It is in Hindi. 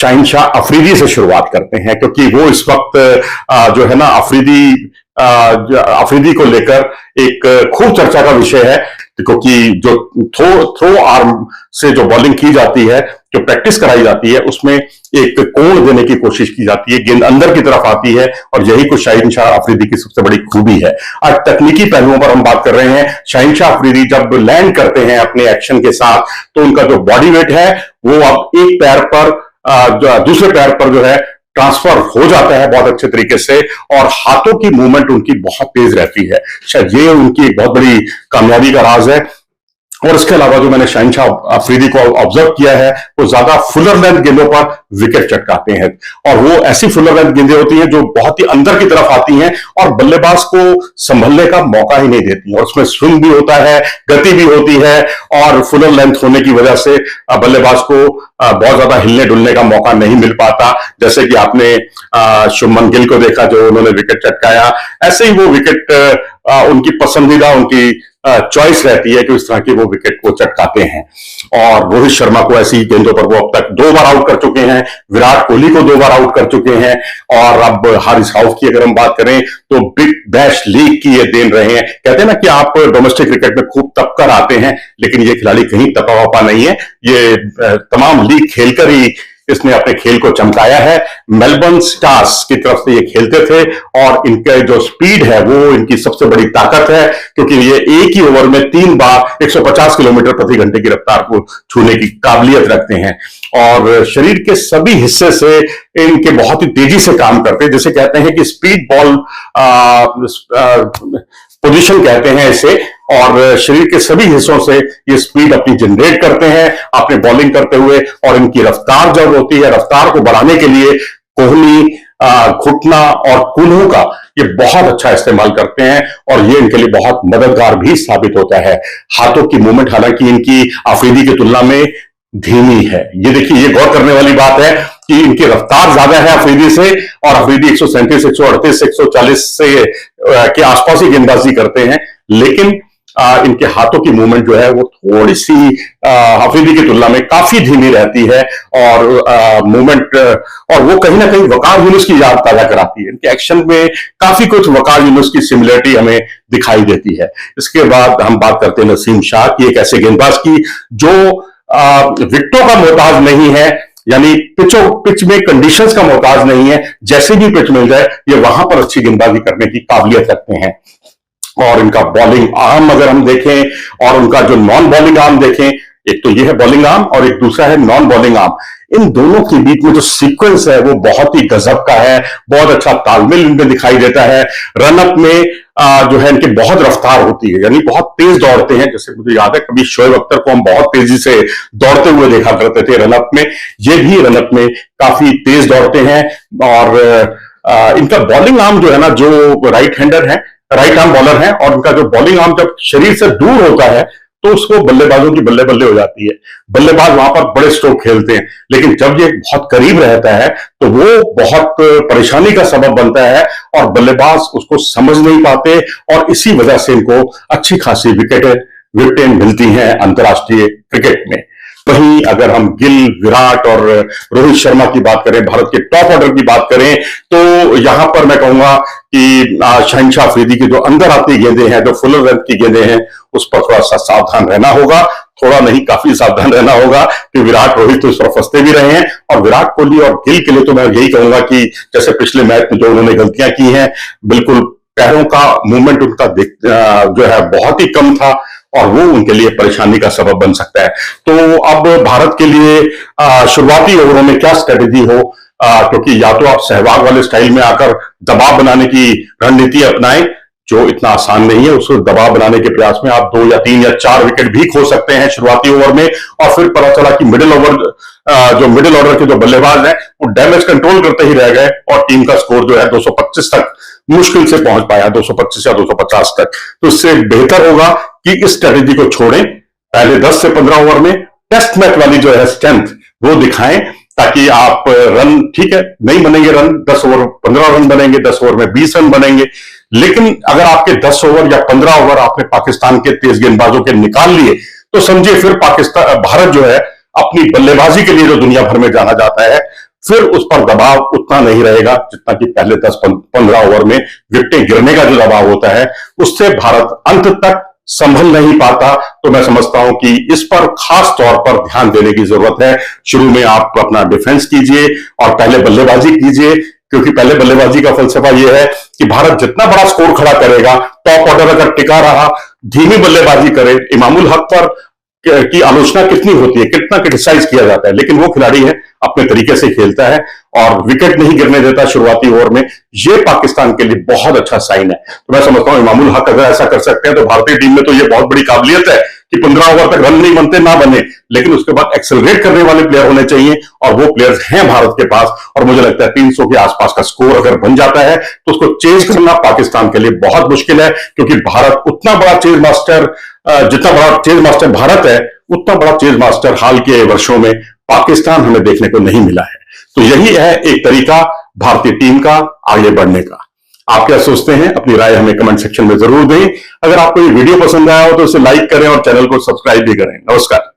शहनशाह अफरीदी से शुरुआत करते हैं, क्योंकि वो इस वक्त जो है ना अफरीदी को लेकर एक खूब चर्चा का विषय है, क्योंकि जो थ्रो आर्म से जो बॉलिंग की जाती है, जो प्रैक्टिस कराई जाती है, उसमें एक कोण देने की कोशिश की जाती है, गेंद अंदर की तरफ आती है, और यही कुछ शहनशाह अफरीदी की सबसे बड़ी खूबी है। आज तकनीकी पहलुओं पर हम बात कर रहे हैं। शहनशाह अफरीदी जब लैंड करते हैं अपने एक्शन के साथ, तो उनका जो बॉडी वेट है वो अब एक पैर पर दूसरे पैर पर जो है ट्रांसफर हो जाता है बहुत अच्छे तरीके से, और हाथों की मूवमेंट उनकी बहुत तेज रहती है। शायद ये उनकी एक बहुत बड़ी कामयाबी का राज है। और इसके अलावा जो मैंने शहनशाह अफरीदी को ऑब्जर्व किया है, वो ज्यादा फुलर लेंथ गेंदों पर विकेट चटकाते हैं, और वो ऐसी फुलर लेंथ गेंदें होती हैं जो बहुत ही अंदर की तरफ आती हैं और बल्लेबाज को संभलने का मौका ही नहीं देती, और उसमें स्विंग भी होता है, गति भी होती है, और फुलर लेंथ होने की वजह से बल्लेबाज को बहुत ज्यादा हिलने डुलने का मौका नहीं मिल पाता। जैसे कि आपने शुभमन गिल को देखा, जो उन्होंने विकेट चटकाया, ऐसे ही वो विकेट उनकी पसंदीदा, उनकी चॉइस रहती है कि इस तरह की वो विकेट को चटकाते हैं। और रोहित शर्मा को ऐसी गेंदों पर वो अब तक 2 बार आउट कर चुके हैं, विराट कोहली को 2 बार आउट कर चुके हैं, और अब हारिस राउफ की अगर हम बात करें तो बिग बैश लीग की ये देन रहे हैं। कहते हैं ना कि आप डोमेस्टिक क्रिकेट में खूब तप कर आते हैं, लेकिन ये खिलाड़ी कहीं तपा वपा नहीं है, ये तमाम लीग खेलकर ही इसने अपने खेल को चमकाया है। मेलबर्न स्टार्स की तरफ से ये खेलते थे, और इनके जो स्पीड है वो इनकी सबसे बड़ी ताकत है, क्योंकि ये एक ही ओवर में 3 बार 150 किलोमीटर प्रति घंटे की रफ्तार को छूने की काबिलियत रखते हैं, और शरीर के सभी हिस्से से इनके बहुत ही तेजी से काम करते हैं। जैसे कहते हैं कि स्पीड बॉल पोजीशन कहते हैं इसे, और शरीर के सभी हिस्सों से ये स्पीड अपनी जनरेट करते हैं अपने बॉलिंग करते हुए। और इनकी रफ्तार जब होती है, रफ्तार को बढ़ाने के लिए कोहली घुटना और कूल्हों का ये बहुत अच्छा इस्तेमाल करते हैं, और ये इनके लिए बहुत मददगार भी साबित होता है। हाथों की मूवमेंट हालांकि इनकी अफरीदी की तुलना में धीमी है। ये देखिए, ये गौर करने वाली बात है कि इनकी रफ्तार ज्यादा है अफरीदी से, और अफरीदी 137, 138, 140 से के आसपास ही गेंदबाजी करते हैं, लेकिन इनके हाथों की मूवमेंट जो है वो थोड़ी सी अफरीदी की तुलना में काफी धीमी रहती है, और मूवमेंट और वो कहीं ना कहीं वकार यूनुस की याद ताजा कराती है। इनके एक्शन में काफी कुछ वकार यूनुस की सिमिलरिटी हमें दिखाई देती है। इसके बाद हम बात करते हैं नसीम शाह की, एक ऐसे गेंदबाज की जो विकेटों का मोहताज नहीं है, यानी पिच में कंडीशंस का मोहताज नहीं है, जैसे भी पिच मिल जाए ये वहां पर अच्छी गेंदबाजी करने की काबिलियत रखते हैं। और इनका बॉलिंग आर्म अगर हम देखें और उनका जो नॉन बॉलिंग आर्म देखें, एक तो ये है बॉलिंग आर्म और एक दूसरा है नॉन बॉलिंग आर्म, इन दोनों के बीच में जो सीक्वेंस है वो बहुत ही गजब का है, बहुत अच्छा तालमेल इनमें दिखाई देता है। रनअप में जो है इनकी बहुत रफ्तार होती है, यानी बहुत तेज दौड़ते हैं। जैसे मुझे याद है कभी शोएब अख्तर को हम बहुत तेजी से दौड़ते हुए देखा करते थे रनअप में, ये भी रनअप में काफी तेज दौड़ते हैं। और इनका बॉलिंग आर्म जो है ना, जो राइट हैंडर है, राइट आर्म बॉलर है, और उनका जो बॉलिंग आर्म जब शरीर से दूर होता है तो उसको बल्लेबाजों की बल्ले बल्ले हो जाती है। बल्लेबाज वहां पर बड़े स्ट्रोक खेलते हैं, लेकिन जब ये बहुत करीब रहता है तो वो बहुत परेशानी का सबब बनता है, और बल्लेबाज उसको समझ नहीं पाते, और इसी वजह से इनको अच्छी खासी विकेटें मिलती हैं अंतर्राष्ट्रीय क्रिकेट में। वहीं अगर हम गिल, विराट और रोहित शर्मा की बात करें, भारत के टॉप ऑर्डर की बात करें, तो यहां पर मैं कहूंगा कि शहनशाह अफरीदी की जो अंदर आती गेंदें हैं, जो फुलर लेंथ की गेंदें हैं, उस पर थोड़ा सा सावधान रहना होगा। थोड़ा नहीं, काफी सावधान रहना होगा, कि विराट रोहित तो इस पर फंसते भी रहे हैं। और विराट कोहली और गिल के लिए तो मैं यही कहूंगा कि जैसे पिछले मैच में जो उन्होंने गलतियां की हैं, बिल्कुल पैरों का मूवमेंट उनका जो है बहुत ही कम था, और वो उनके लिए परेशानी का सबब बन सकता है। तो अब भारत के लिए शुरुआती ओवरों में क्या स्ट्रेटेजी हो, क्योंकि या तो आप सहवाग वाले स्टाइल में आकर दबाव बनाने की रणनीति अपनाएं, जो इतना आसान नहीं है। उसको दबाव बनाने के प्रयास में आप 2 या 3 या 4 विकेट भी खो सकते हैं शुरुआती ओवर में, और फिर पता चला कि मिडिल ऑर्डर के जो बल्लेबाज हैं वो डैमेज कंट्रोल करते ही रह गए, और टीम का स्कोर जो है 225 तक मुश्किल से पहुंच पाया, 225 या 250 तक। तो इससे बेहतर होगा कि इस स्ट्रेटेजी को छोड़ें, पहले 10 से 15 ओवर में टेस्ट मैच वाली जो है स्ट्रेंथ वो दिखाएं, ताकि आप रन, ठीक है नहीं बनेंगे रन, 10 ओवर 15 रन बनेंगे, 10 ओवर में 20 रन बनेंगे, लेकिन अगर आपके 10 ओवर या 15 ओवर आपने पाकिस्तान के तेज गेंदबाजों के निकाल लिए, तो समझिए फिर भारत जो है अपनी बल्लेबाजी के लिए जो दुनिया भर में जाना जाता है फिर उस पर दबाव उतना नहीं रहेगा जितना कि पहले 10-15 ओवर में विकेटें गिरने का जो दबाव होता है, उससे भारत अंत तक संभल नहीं पाता। तो मैं समझता हूं कि इस पर खास तौर पर ध्यान देने की जरूरत है। शुरू में आप अपना डिफेंस कीजिए और पहले बल्लेबाजी कीजिए, क्योंकि पहले बल्लेबाजी का फलसफा यह है कि भारत जितना बड़ा स्कोर खड़ा करेगा, टॉप ऑर्डर अगर टिका रहा, धीमी बल्लेबाजी करे। इमामुल हक पर की आलोचना कितनी होती है, कितना क्रिटिसाइज किया जाता है, लेकिन वो खिलाड़ी है, अपने तरीके से खेलता है और विकेट नहीं गिरने देता शुरुआती ओवर में। ये पाकिस्तान के लिए बहुत अच्छा साइन है। तो मैं समझता हूं इमामुल हक अगर ऐसा कर सकते हैं तो भारतीय टीम में तो ये बहुत बड़ी काबिलियत है कि 15 ओवर तक रन नहीं बनते ना बने, लेकिन उसके बाद एक्सेलरेट करने वाले प्लेयर होने चाहिए, और वो प्लेयर्स हैं भारत के पास। और मुझे लगता है 300 के आसपास का स्कोर अगर बन जाता है तो उसको चेज करना पाकिस्तान के लिए बहुत मुश्किल है, क्योंकि भारत उतना बड़ा चेज मास्टर, जितना बड़ा चेज मास्टर भारत है, उतना बड़ा चेज मास्टर हाल के वर्षों में पाकिस्तान हमें देखने को नहीं मिला है। तो यही है एक तरीका भारतीय टीम का आगे बढ़ने का। आप क्या सोचते हैं? अपनी राय हमें कमेंट सेक्शन में जरूर दें। अगर आपको ये वीडियो पसंद आया हो तो इसे लाइक करें और चैनल को सब्सक्राइब भी करें। नमस्कार।